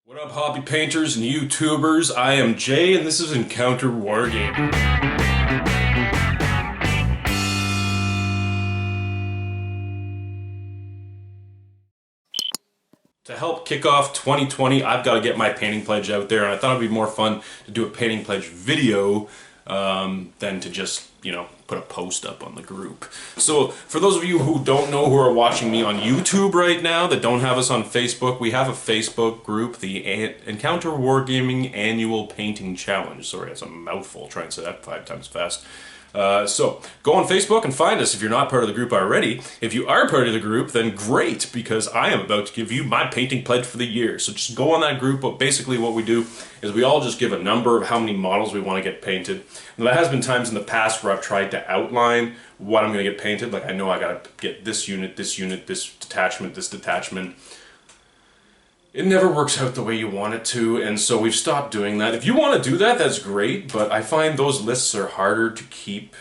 What up, hobby painters and YouTubers? I am Jay, and this is Encounter Wargaming. To help kick off 2020, I've got to get my painting pledge out there, and I thought it'd be more fun to do a painting pledge video than to just, put a post up on the group. So, for those of you who don't know, who are watching me on YouTube right now, that don't have us on Facebook, we have a Facebook group, the Encounter Wargaming Annual Painting Challenge. Sorry, that's a mouthful, trying to say that 5 times fast. So go on Facebook and find us if you're not part of the group already. If you are part of the group, then great, because I am about to give you my painting pledge for the year. So just go on that group. But basically what we do is we all just give a number of how many models we want to get painted. And there has been times in the past where I've tried to outline what I'm going to get painted. Like, I know I got to get this unit, this detachment, this detachment. It never works out the way you want it to, and so we've stopped doing that. If you want to do that, that's great, but I find those lists are harder to keep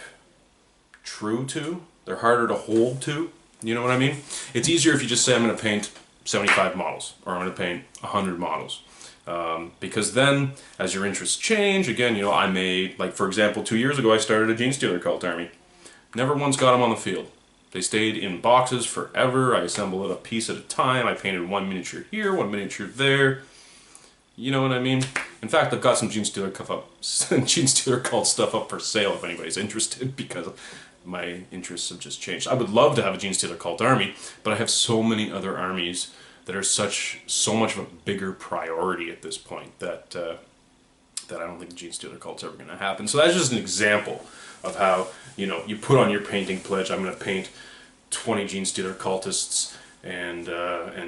true to. They're harder to hold to. You know what I mean? It's easier if you just say, I'm going to paint 75 models, or I'm going to paint 100 models. Because then, as your interests change, again, I may, like for example, 2 years ago I started a Gene Stealer cult army. Never once got them on the field. They stayed in boxes forever. I assembled it a piece at a time. I painted one miniature here, one miniature there. You know what I mean? In fact, I've got some Gene Stealer cult stuff up for sale if anybody's interested, because my interests have just changed. I would love to have a Gene Stealer cult army, but I have so many other armies that are so much of a bigger priority at this point that I don't think the Gene Stealer cult's ever going to happen. So that's just an example of how, you put on your painting pledge, I'm going to paint 20 Gene Stealer cultists and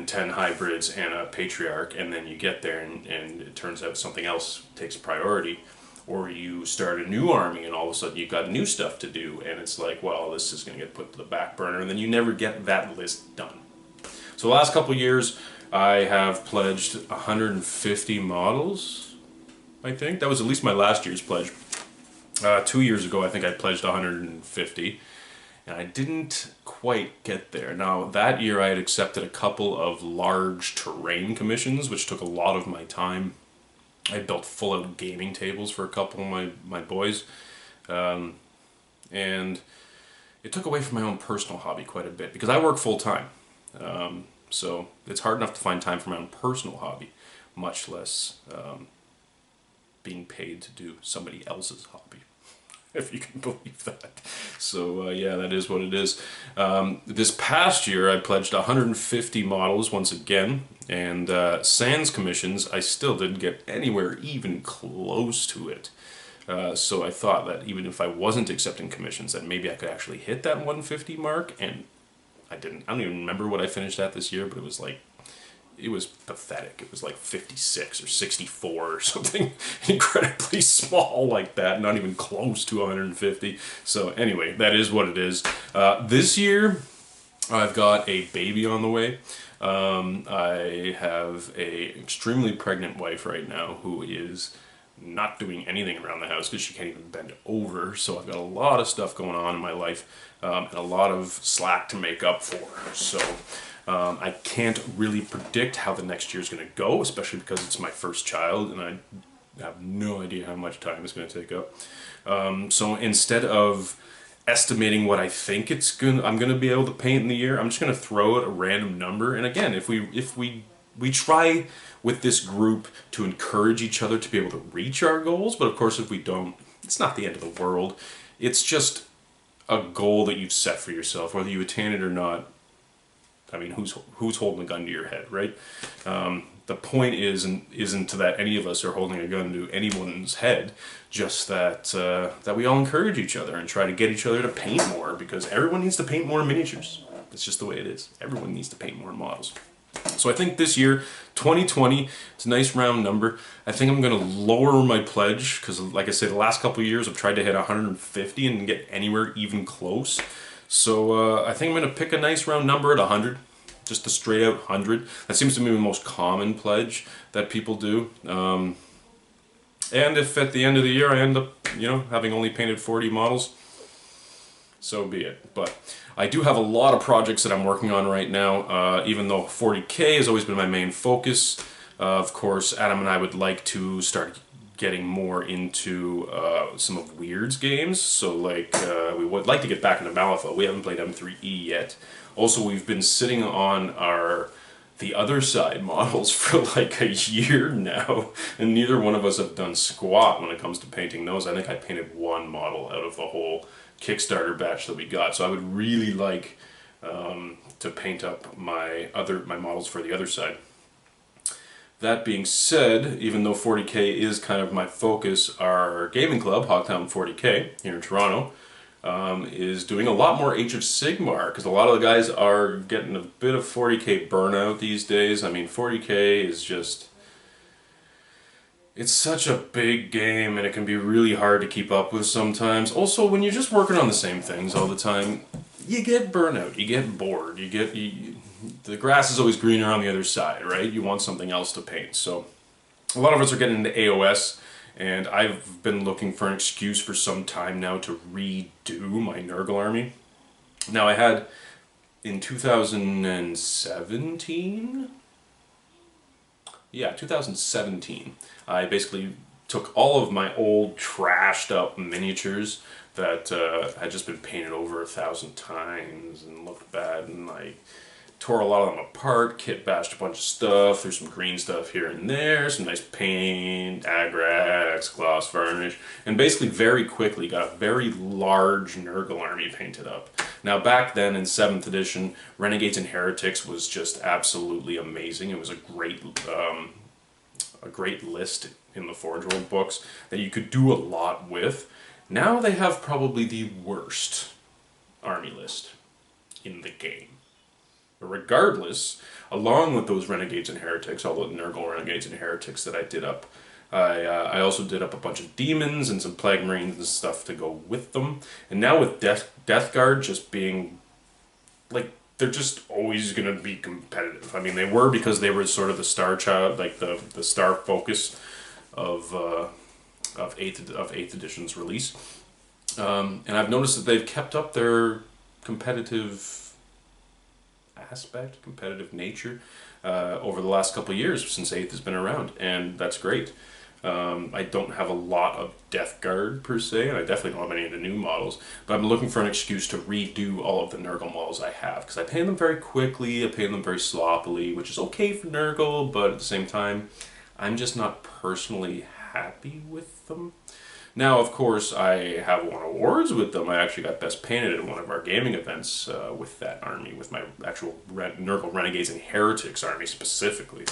10 hybrids and a patriarch, and then you get there and it turns out something else takes priority, or you start a new army and all of a sudden you've got new stuff to do, and it's like, well, this is going to get put to the back burner, and then you never get that list done. So the last couple years I have pledged 150 models, I think. That was at least my last year's pledge. 2 years ago I think I pledged 150, and I didn't quite get there. Now that year I had accepted a couple of large terrain commissions, which took a lot of my time. I built full out gaming tables for a couple of my boys, and it took away from my own personal hobby quite a bit, because I work full time. So it's hard enough to find time for my own personal hobby, much less being paid to do somebody else's hobby, if you can believe that. So yeah, that is what it is. This past year I pledged 150 models once again, and sans commissions I still didn't get anywhere even close to it. So I thought that even if I wasn't accepting commissions, that maybe I could actually hit that 150 mark, and I didn't. I don't even remember what I finished at this year, but it was pathetic. It was like 56 or 64 or something incredibly small like that, not even close to 150. So anyway, that is what it is. This year, I've got a baby on the way. I have a extremely pregnant wife right now who is not doing anything around the house because she can't even bend over. So I've got a lot of stuff going on in my life, and a lot of slack to make up for. So I can't really predict how the next year is going to go, especially because it's my first child and I have no idea how much time it's going to take up. So instead of estimating what I think I'm going to be able to paint in the year, I'm just going to throw out a random number. And again, if we try with this group to encourage each other to be able to reach our goals, but of course if we don't, it's not the end of the world. It's just a goal that you've set for yourself, whether you attain it or not. I mean, who's holding a gun to your head, right? The point isn't that any of us are holding a gun to anyone's head, just that that we all encourage each other and try to get each other to paint more, because everyone needs to paint more miniatures. That's just the way it is. Everyone needs to paint more models. So I think this year, 2020, it's a nice round number. I think I'm going to lower my pledge, because like I said, the last couple of years I've tried to hit 150 and get anywhere even close. So I think I'm going to pick a nice round number at 100, just a straight out 100. That seems to be the most common pledge that people do. And if at the end of the year I end up, having only painted 40 models, so be it. But I do have a lot of projects that I'm working on right now, even though 40K has always been my main focus. Of course, Adam and I would like to start getting more into some of Weird's games. So like we would like to get back into Malifaux. We haven't played M3E yet. Also, we've been sitting on the other side models for like a year now, and neither one of us have done squat when it comes to painting those. I think I painted one model out of the whole Kickstarter batch that we got. So I would really like to paint up my models for the other side. That being said, even though 40K is kind of my focus, our gaming club, Hogtown 40K, here in Toronto, is doing a lot more Age of Sigmar, because a lot of the guys are getting a bit of 40K burnout these days. I mean, 40K is just... it's such a big game, and it can be really hard to keep up with sometimes. Also, when you're just working on the same things all the time, you get burnout, you get bored, the grass is always greener on the other side, right? You want something else to paint. So a lot of us are getting into AOS, and I've been looking for an excuse for some time now to redo my Nurgle army. Now I had, in 2017, yeah, 2017, I basically took all of my old trashed up miniatures that had just been painted over 1,000 times and looked bad, and I tore a lot of them apart, kit bashed a bunch of stuff, threw some green stuff here and there, some nice paint, Agrax, gloss varnish, and basically very quickly got a very large Nurgle army painted up. Now back then in 7th edition, Renegades and Heretics was just absolutely amazing. It was a great list in the Forge World books that you could do a lot with. Now they have probably the worst army list in the game. But regardless, along with those Renegades and Heretics, all the Nurgle Renegades and Heretics that I did up, I also did up a bunch of demons and some Plague Marines and stuff to go with them. And now with Death Guard just being, like, they're just always going to be competitive. I mean, they were because they were sort of the star child, like the star focus of 8th edition's release. And I've noticed that they've kept up their competitive aspect, competitive nature, over the last couple of years since 8th has been around, and that's great. I don't have a lot of Death Guard per se, and I definitely don't have any of the new models, but I'm looking for an excuse to redo all of the Nurgle models I have, because I paint them very quickly, I paint them very sloppily, which is okay for Nurgle, but at the same time, I'm just not personally happy with them. Now, of course, I have won awards with them. I actually got Best Painted at one of our gaming events with that army, with my actual Nurgle Renegades and Heretics army specifically.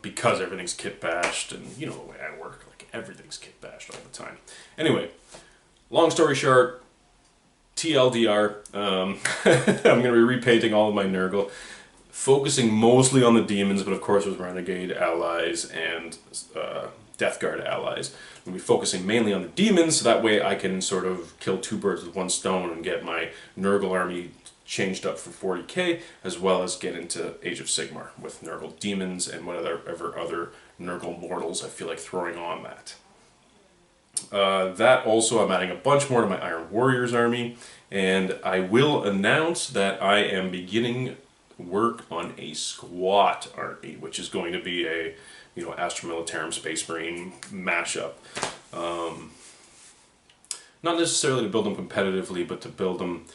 Because everything's kit bashed, and you know the way I work, like everything's kit bashed all the time. Anyway, long story short, TLDR, I'm going to be repainting all of my Nurgle, focusing mostly on the demons, but of course with Renegade allies and Death Guard allies. I'm going to be focusing mainly on the demons, so that way I can sort of kill two birds with one stone and get my Nurgle army changed up for 40K, as well as get into Age of Sigmar with Nurgle demons and whatever other Nurgle mortals I feel like throwing on that. That also, I'm adding a bunch more to my Iron Warriors army, and I will announce that I am beginning work on a squat army, which is going to be a, you know, Astra Militarum Space Marine mashup. Not necessarily to build them competitively, but to build them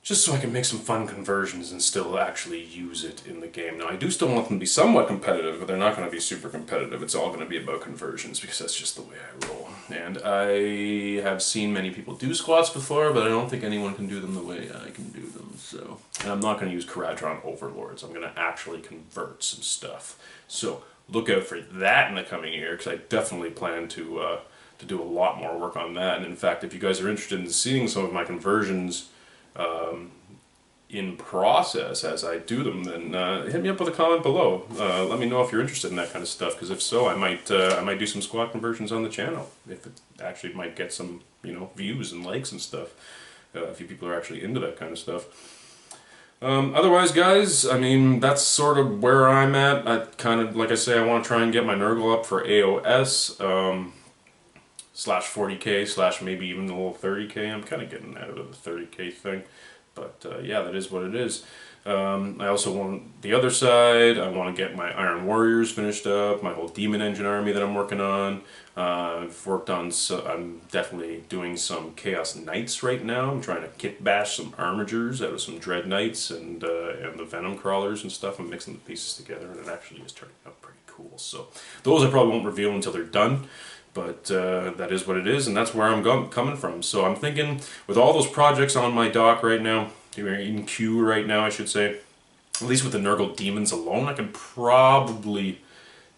just so I can make some fun conversions and still actually use it in the game. Now, I do still want them to be somewhat competitive, but they're not going to be super competitive. It's all going to be about conversions, because that's just the way I roll. And I have seen many people do squats before, but I don't think anyone can do them the way I can do them. So, and I'm not going to use Caradron Overlords. I'm going to actually convert some stuff. So look out for that in the coming year, because I definitely plan to do a lot more work on that. And in fact, if you guys are interested in seeing some of my conversions in process as I do them, then hit me up with a comment below. Let me know if you're interested in that kind of stuff, because if so, I might do some squad conversions on the channel, if it actually might get some, you know, views and likes and stuff. A few people are actually into that kind of stuff. Otherwise, guys, I mean, that's sort of where I'm at. I kind of, like I say, I want to try and get my Nurgle up for AOS, slash 40K, slash maybe even a little 30K. I'm kind of getting out of the 30K thing. But yeah, that is what it is. I also want the other side. I want to get my Iron Warriors finished up, my whole Demon Engine army that I'm working on. I've worked on, I'm definitely doing some Chaos Knights right now. I'm trying to kit bash some Armigers out of some Dread Knights and the Venom Crawlers and stuff. I'm mixing the pieces together, and it actually is turning out pretty cool. So those I probably won't reveal until they're done. But that is what it is, and that's where I'm coming from. So I'm thinking, with all those projects on my dock right now, in queue right now, I should say, at least with the Nurgle Demons alone, I can probably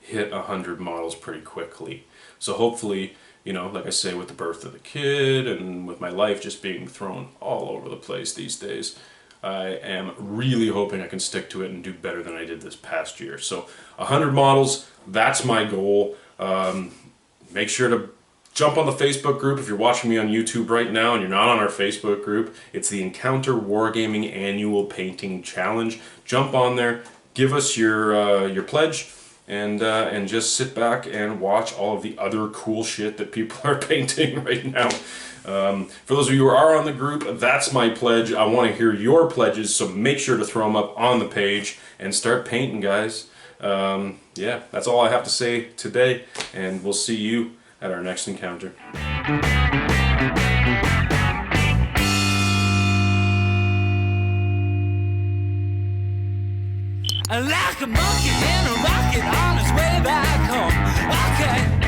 hit 100 models pretty quickly. So hopefully, you know, like I say, with the birth of the kid and with my life just being thrown all over the place these days, I am really hoping I can stick to it and do better than I did this past year. So 100 models, that's my goal. Make sure to jump on the Facebook group if you're watching me on YouTube right now and you're not on our Facebook group. It's the Encounter Wargaming Annual Painting Challenge. Jump on there, give us your pledge, and just sit back and watch all of the other cool shit that people are painting right now. For those of you who are on the group, that's my pledge. I want to hear your pledges, so make sure to throw them up on the page and start painting, guys. Yeah, that's all I have to say today, and we'll see you at our next encounter. Like a monkey in a rocket on his way back home. Okay.